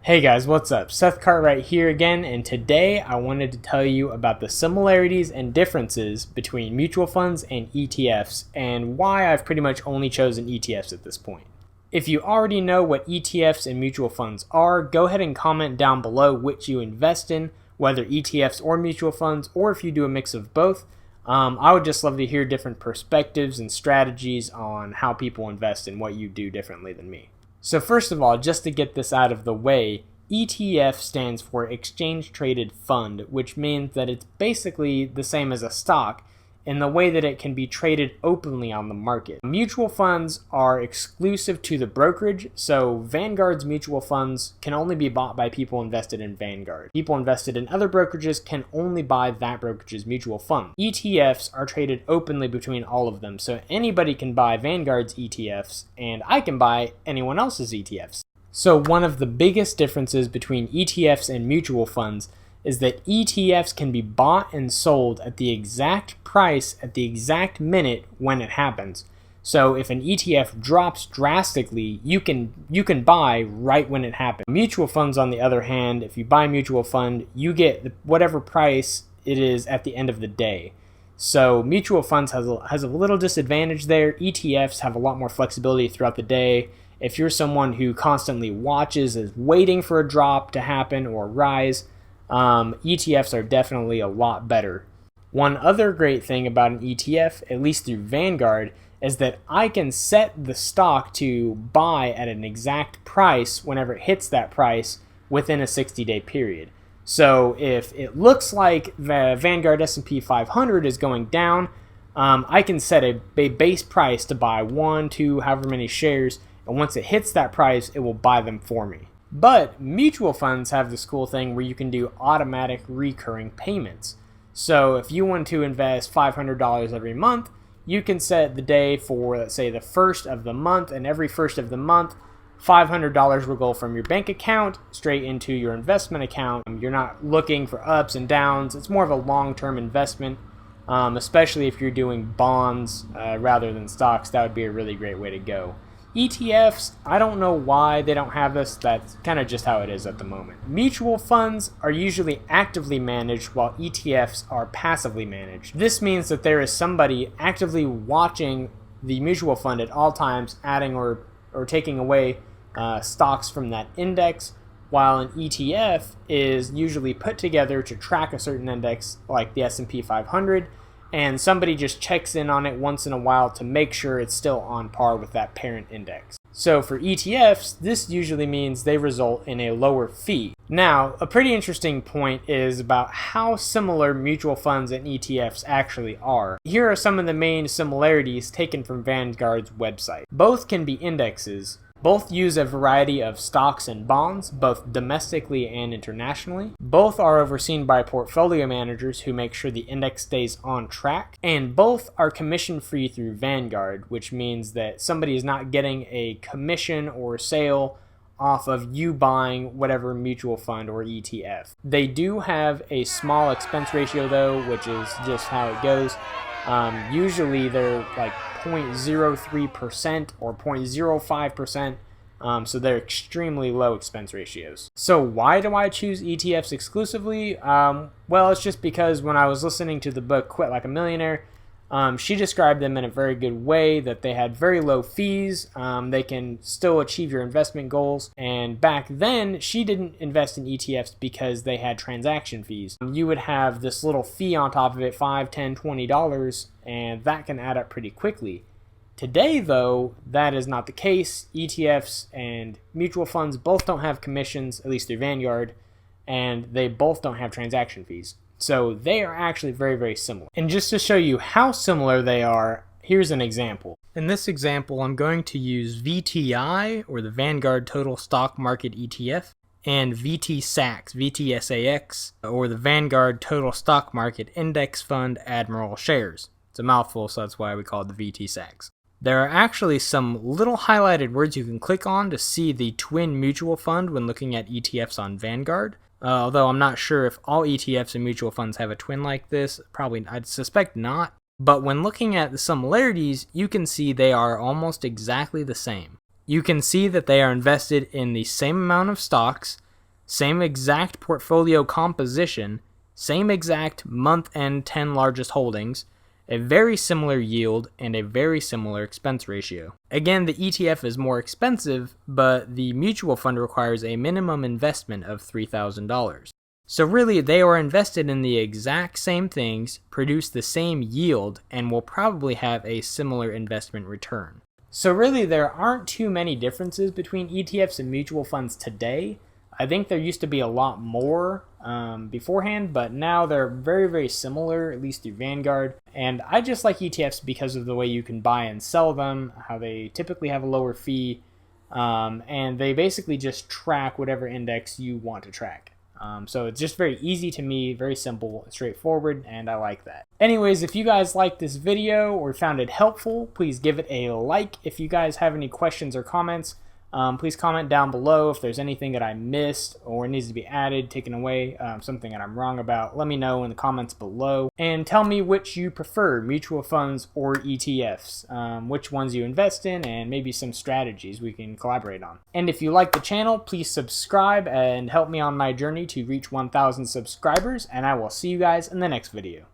Hey guys, what's up? Seth Cartwright here again, and today I wanted to tell you about the similarities and differences between mutual funds and ETFs and why I've pretty much only chosen ETFs at this point. If you already know what ETFs and mutual funds are, go ahead and comment down below which you invest in, whether ETFs or mutual funds, or if you do a mix of both. I would just love to hear different perspectives and strategies on how people invest and what you do differently than me. So first of all, just to get this out of the way, ETF stands for Exchange Traded Fund, which means that it's basically the same as a stock in the way that it can be traded openly on the market. Mutual funds are exclusive to the brokerage, so Vanguard's mutual funds can only be bought by people invested in Vanguard. People invested in other brokerages can only buy that brokerage's mutual fund. ETFs are traded openly between all of them, so anybody can buy Vanguard's ETFs, and I can buy anyone else's ETFs. So one of the biggest differences between ETFs and mutual funds is that ETFs can be bought and sold at the exact price at the exact minute when it happens. So if an ETF drops drastically, you can buy right when it happens. Mutual funds, on the other hand, if you buy a mutual fund, you get whatever price it is at the end of the day. So mutual funds has a little disadvantage there. ETFs have a lot more flexibility throughout the day. If you're someone who constantly watches, is waiting for a drop to happen or rise, ETFs are definitely a lot better. One other great thing about an ETF, at least through Vanguard, is that I can set the stock to buy at an exact price whenever it hits that price within a 60-day period. So if it looks like the Vanguard S&P 500 is going down, I can set a base price to buy 1, 2, however many shares, and once it hits that price, it will buy them for me. But mutual funds have this cool thing where you can do automatic recurring payments. So if you want to invest $500 every month, you can set the day for, let's say, the first of the month, and every first of the month, $500 will go from your bank account straight into your investment account. You're not looking for ups and downs. It's more of a long-term investment, especially if you're doing bonds rather than stocks. That would be a really great way to go. ETFs, I don't know why they don't have this. That's kind of just how it is at the moment. Mutual funds are usually actively managed while ETFs are passively managed. This means that there is somebody actively watching the mutual fund at all times, adding or taking away stocks from that index, while an ETF is usually put together to track a certain index like the S&P 500, and somebody just checks in on it once in a while to make sure it's still on par with that parent index. So for ETFs, this usually means they result in a lower fee. Now, a pretty interesting point is about how similar mutual funds and ETFs actually are. Here are some of the main similarities taken from Vanguard's website. Both can be indexes. Both use a variety of stocks and bonds, both domestically and internationally. Both are overseen by portfolio managers who make sure the index stays on track. And both are commission-free through Vanguard, which means that somebody is not getting a commission or sale off of you buying whatever mutual fund or ETF. They do have a small expense ratio though, which is just how it goes. Usually they're like 0.03% or 0.05%, so they're extremely low expense ratios. So why do I choose ETFs exclusively? Well, it's just because when I was listening to the book Quit Like a Millionaire, she described them in a very good way, that they had very low fees, they can still achieve your investment goals, and back then she didn't invest in ETFs because they had transaction fees. You would have this little fee on top of it, $5, $10, $20, and that can add up pretty quickly. Today though, that is not the case. ETFs and mutual funds both don't have commissions, at least through Vanguard, and they both don't have transaction fees. So they are actually very, very similar. And just to show you how similar they are, here's an example. In this example, I'm going to use VTI, or the Vanguard Total Stock Market ETF, and VTSAX, VTSAX, or the Vanguard Total Stock Market Index Fund Admiral Shares. It's a mouthful, so that's why we call it the VTSAX. There are actually some little highlighted words you can click on to see the twin mutual fund when looking at ETFs on Vanguard. Although I'm not sure if all ETFs and mutual funds have a twin like this. Probably, I'd suspect not. But when looking at the similarities, you can see they are almost exactly the same. You can see that they are invested in the same amount of stocks. same exact portfolio composition, same exact month-end 10 largest holdings, a very similar yield, and a very similar expense ratio. Again, the ETF is more expensive, but the mutual fund requires a minimum investment of $3,000. So really, they are invested in the exact same things, produce the same yield, and will probably have a similar investment return. So really, there aren't too many differences between ETFs and mutual funds today. I think there used to be a lot more beforehand, but now they're very, very similar, at least through Vanguard. And I just like ETFs because of the way you can buy and sell them, how they typically have a lower fee, and they basically just track whatever index you want to track. So it's just very easy to me, very simple, straightforward, and I like that. Anyways, if you guys liked this video or found it helpful, please give it a like. If you guys have any questions or comments, please comment down below if there's anything that I missed or needs to be added, taken away, something that I'm wrong about. Let me know in the comments below. And tell me which you prefer, mutual funds or ETFs, which ones you invest in, and maybe some strategies we can collaborate on. And if you like the channel, please subscribe and help me on my journey to reach 1,000 subscribers, and I will see you guys in the next video.